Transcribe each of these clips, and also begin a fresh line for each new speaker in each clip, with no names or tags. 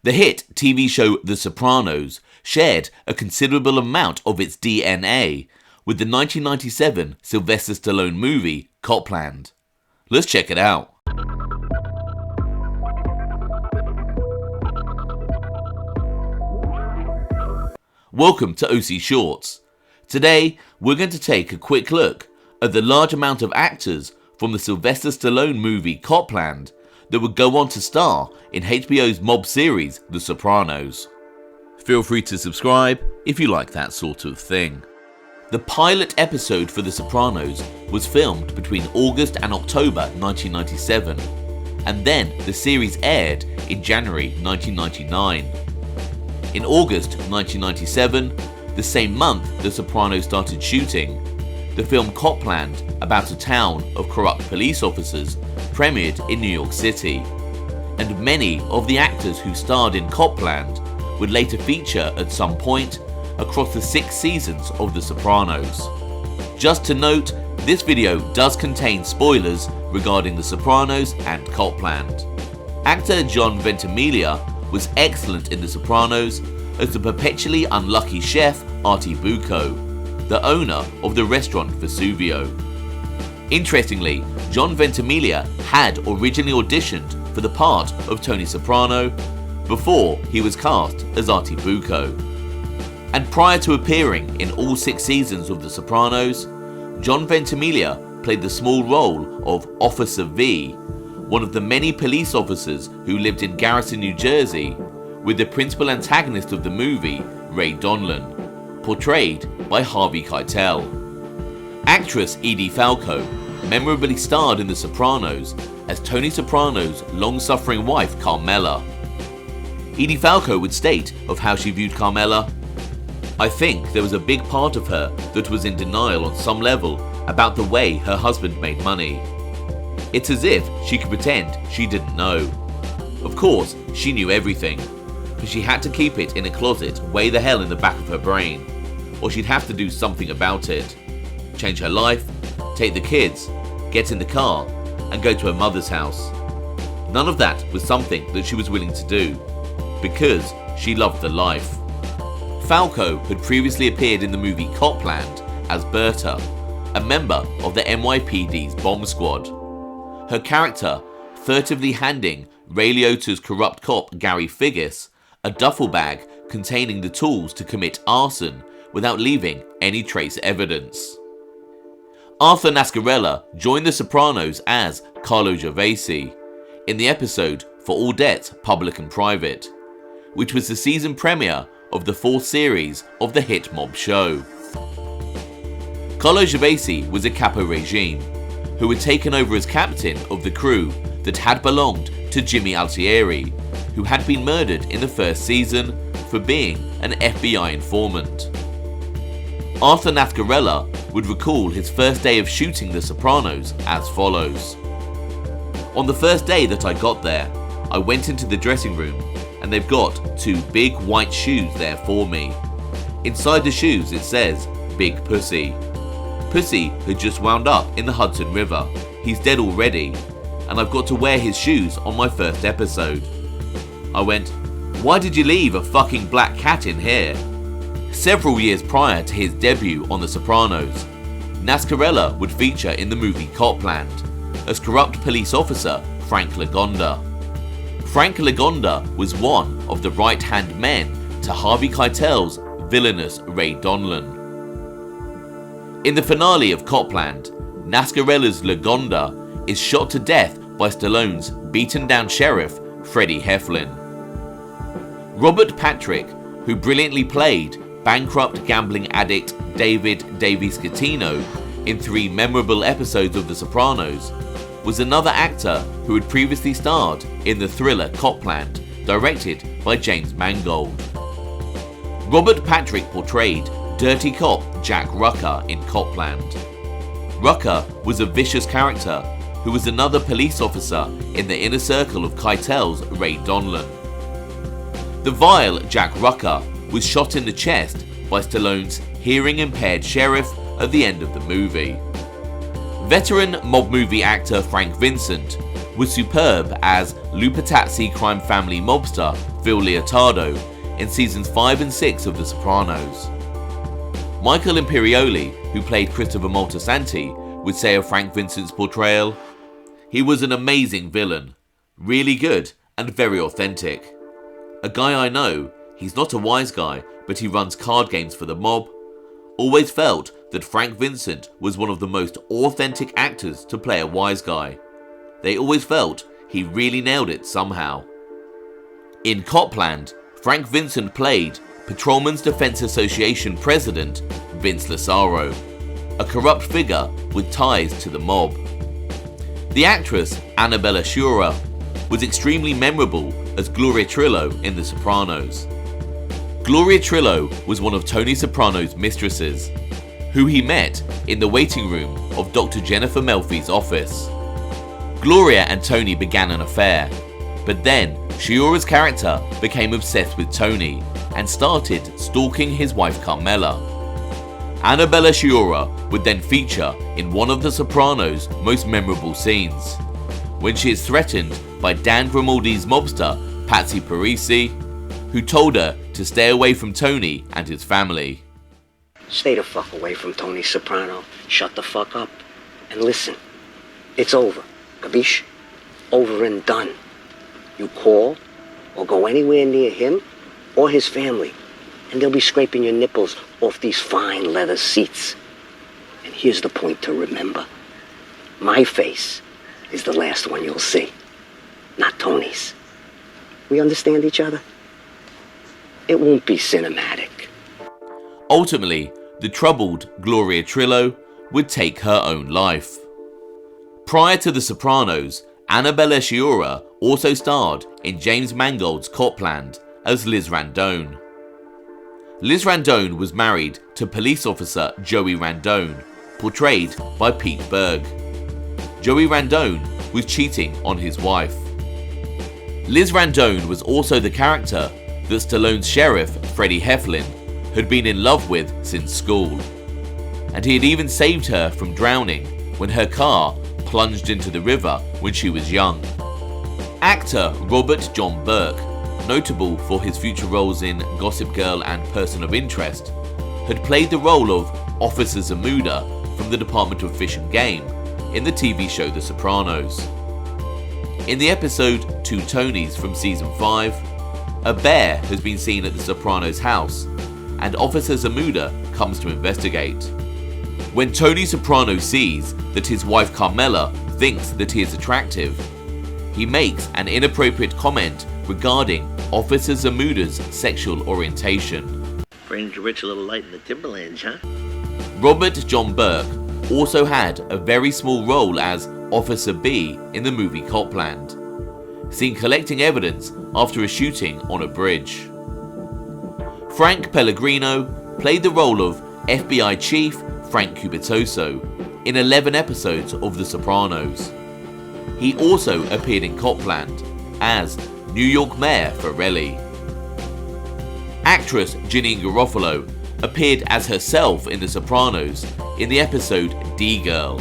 The hit TV show The Sopranos shared a considerable amount of its DNA with the 1997 Sylvester Stallone movie Copland. Let's check it out. Welcome to OC Shorts. Today, we're going to take a quick look at the large amount of actors from the Sylvester Stallone movie Copland that would go on to star in HBO's mob series The Sopranos. Feel free to subscribe if you like that sort of thing. The pilot episode for The Sopranos was filmed between August and October 1997, and then the series aired in January 1999. In August 1997, the same month The Sopranos started shooting, the film Copland, about a town of corrupt police officers, premiered in New York City, and many of the actors who starred in Copland would later feature at some point across the 6 seasons of The Sopranos. Just to note, this video does contain spoilers regarding The Sopranos and Copland. Actor John Ventimiglia was excellent in The Sopranos as the perpetually unlucky chef Artie Bucco, the owner of the restaurant Vesuvio. Interestingly, John Ventimiglia had originally auditioned for the part of Tony Soprano before he was cast as Artie Bucco. And prior to appearing in all 6 seasons of The Sopranos, John Ventimiglia played the small role of Officer V, one of the many police officers who lived in Garrison, New Jersey, with the principal antagonist of the movie, Ray Donlan, portrayed by Harvey Keitel. Actress Edie Falco memorably starred in The Sopranos as Tony Soprano's long-suffering wife Carmela. Edie Falco would state of how she viewed Carmela, "I think there was a big part of her that was in denial on some level about the way her husband made money. It's as if she could pretend she didn't know. Of course, she knew everything, but she had to keep it in a closet way the hell in the back of her brain, or she'd have to do something about it. Change her life, take the kids, get in the car, and go to her mother's house. None of that was something that she was willing to do, because she loved the life." Falco had previously appeared in the movie Copland as Berta, a member of the NYPD's bomb squad. Her character furtively handing Ray Liotta's corrupt cop Gary Figgis a duffel bag containing the tools to commit arson without leaving any trace evidence. Arthur Nascarella joined The Sopranos as Carlo Gervasi in the episode For All Debts, Public and Private, which was the season premiere of the 4th series of the hit mob show. Carlo Gervasi was a capo regime who had taken over as captain of the crew that had belonged to Jimmy Altieri, who had been murdered in the 1st season for being an FBI informant. Arthur Nascarella would recall his first day of shooting The Sopranos as follows. "On the first day that I got there, I went into the dressing room and they've got 2 big white shoes there for me. Inside the shoes it says, Big Pussy. Pussy had just wound up in the Hudson River. He's dead already, and I've got to wear his shoes on my first episode." I went, "Why did you leave a fucking black cat in here?" Several years prior to his debut on The Sopranos, Nascarella would feature in the movie Copland as corrupt police officer Frank Lagonda. Frank Lagonda was one of the right-hand men to Harvey Keitel's villainous Ray Donlan. In the finale of Copland, Nascarella's Lagonda is shot to death by Stallone's beaten-down sheriff Freddie Heflin. Robert Patrick, who brilliantly played bankrupt gambling addict David "Davey" Scatino in 3 memorable episodes of The Sopranos, was another actor who had previously starred in the thriller Copland, directed by James Mangold. Robert Patrick portrayed dirty cop Jack Rucker in Copland. Rucker was a vicious character who was another police officer in the inner circle of Keitel's Ray Donlan. The vile Jack Rucker was shot in the chest by Stallone's hearing-impaired sheriff at the end of the movie. Veteran mob movie actor Frank Vincent was superb as Lupatazzi crime family mobster Phil Leotardo in seasons 5 and 6 of The Sopranos. Michael Imperioli, who played Christopher Moltisanti, would say of Frank Vincent's portrayal, "He was an amazing villain, really good and very authentic. A guy I know, he's not a wise guy, but he runs card games for the mob. Always felt that Frank Vincent was one of the most authentic actors to play a wise guy. They always felt he really nailed it somehow." In Copland, Frank Vincent played Patrolmen's Defense Association President Vince Lazaro, a corrupt figure with ties to the mob. The actress Annabella Shura was extremely memorable as Gloria Trillo in The Sopranos. Gloria Trillo was one of Tony Soprano's mistresses, who he met in the waiting room of Dr. Jennifer Melfi's office. Gloria and Tony began an affair, but then Shura's character became obsessed with Tony and started stalking his wife Carmela. Annabella Shura would then feature in one of The Sopranos' most memorable scenes, when she is threatened by Dan Grimaldi's mobster Patsy Parisi, who told her to stay away from Tony and his family.
"Stay the fuck away from Tony Soprano. Shut the fuck up and listen. It's over. Capiche? Over and done. You call or go anywhere near him or his family, and they'll be scraping your nipples off these fine leather seats. And here's the point to remember. My face is the last one you'll see, not Tony's. We understand each other? It won't be cinematic."
Ultimately, the troubled Gloria Trillo would take her own life. Prior to The Sopranos, Annabella Shura also starred in James Mangold's Copland as Liz Randone. Liz Randone was married to police officer Joey Randone, portrayed by Pete Burke. Joey Randone was cheating on his wife. Liz Randone was also the character that Stallone's sheriff, Freddie Heflin, had been in love with since school, and he had even saved her from drowning when her car plunged into the river when she was young. Actor Robert John Burke, notable for his future roles in Gossip Girl and Person of Interest, had played the role of Officer Zamuda from the Department of Fish and Game in the TV show The Sopranos. In the episode Two Tonys from season 5, a bear has been seen at the Sopranos' house, and Officer Zamuda comes to investigate. When Tony Soprano sees that his wife Carmela thinks that he is attractive, he makes an inappropriate comment regarding Officer Zamuda's sexual orientation.
Brings you rich a little light in the Timberlands, huh?
Robert John Burke also had a very small role as Officer B in the movie Copland, seen collecting evidence after a shooting on a bridge. Frank Pellegrino played the role of FBI Chief Frank Cubitoso in 11 episodes of The Sopranos. He also appeared in Copland as New York Mayor Forelli. Actress Janine Garofalo appeared as herself in The Sopranos in the episode D-Girl.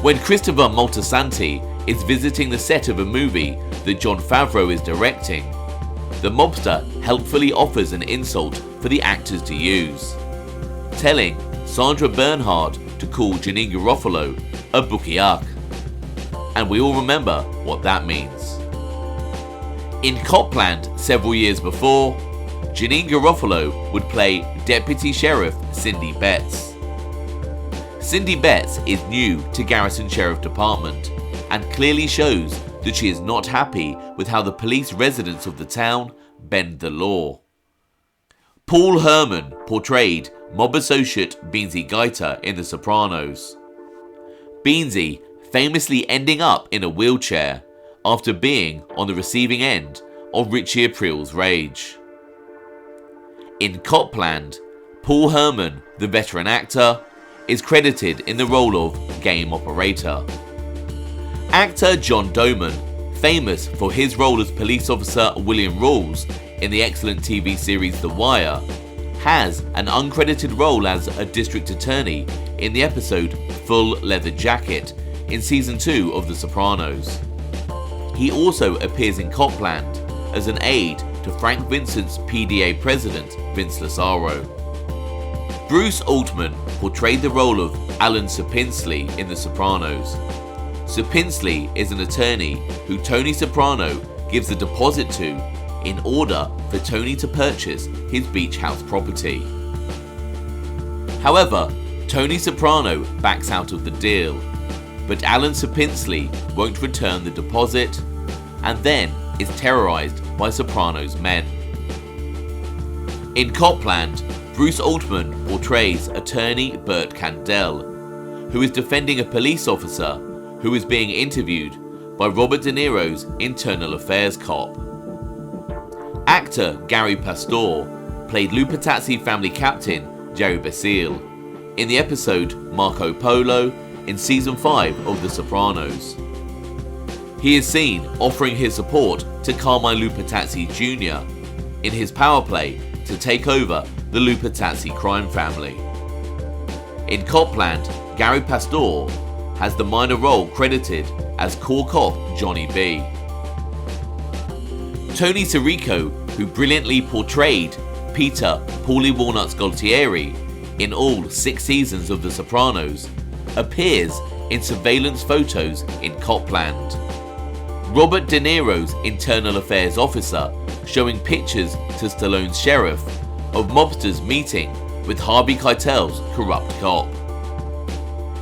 When Christopher Moltisanti is visiting the set of a movie that Jon Favreau is directing, the mobster helpfully offers an insult for the actors to use, telling Sandra Bernhard to call Janine Garofalo a bukiak. And we all remember what that means. In Copland several years before, Janine Garofalo would play Deputy Sheriff Cindy Betts. Cindy Betts is new to Garrison Sheriff Department and clearly shows that she is not happy with how the police residents of the town bend the law. Paul Herman portrayed mob associate Beansy Geiter in The Sopranos. Beansy famously ending up in a wheelchair after being on the receiving end of Richie April's rage. In Copland, Paul Herman, the veteran actor, is credited in the role of game operator. Actor John Doman, famous for his role as police officer William Rawls in the excellent TV series The Wire, has an uncredited role as a district attorney in the episode Full Leather Jacket in season 2 of The Sopranos. He also appears in Copland as an aide to Frank Vincent's PDA president, Vince Lazaro. Bruce Altman portrayed the role of Alan Sapinsley in The Sopranos. Sapinsley is an attorney who Tony Soprano gives a deposit to in order for Tony to purchase his beach house property. However, Tony Soprano backs out of the deal, but Alan Sapinsley won't return the deposit and then is terrorized by Soprano's men. In Copland, Bruce Altman portrays attorney Burt Candell, who is defending a police officer who is being interviewed by Robert De Niro's internal affairs cop. Actor Gary Pastore played Lupatazzi family captain Jerry Basile in the episode Marco Polo in season 5 of The Sopranos. He is seen offering his support to Carmine Lupatazzi Jr. in his power play to take over the Lupatazzi crime family. In Copland, Gary Pastore has the minor role credited as core cop Johnny B. Tony Sirico, who brilliantly portrayed Peter Paulie Walnuts Gualtieri in all 6 seasons of The Sopranos, appears in surveillance photos in Copland. Robert De Niro's internal affairs officer showing pictures to Stallone's sheriff of mobsters meeting with Harvey Keitel's corrupt cop.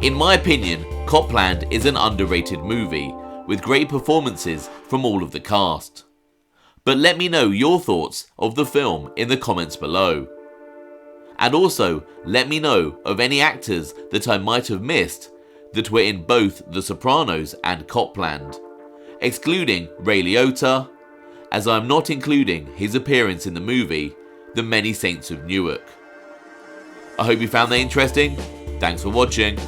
In my opinion, Copland is an underrated movie with great performances from all of the cast. But let me know your thoughts of the film in the comments below. And also, let me know of any actors that I might have missed that were in both The Sopranos and Copland, excluding Ray Liotta, as I am not including his appearance in the movie The Many Saints of Newark. I hope you found that interesting. Thanks for watching.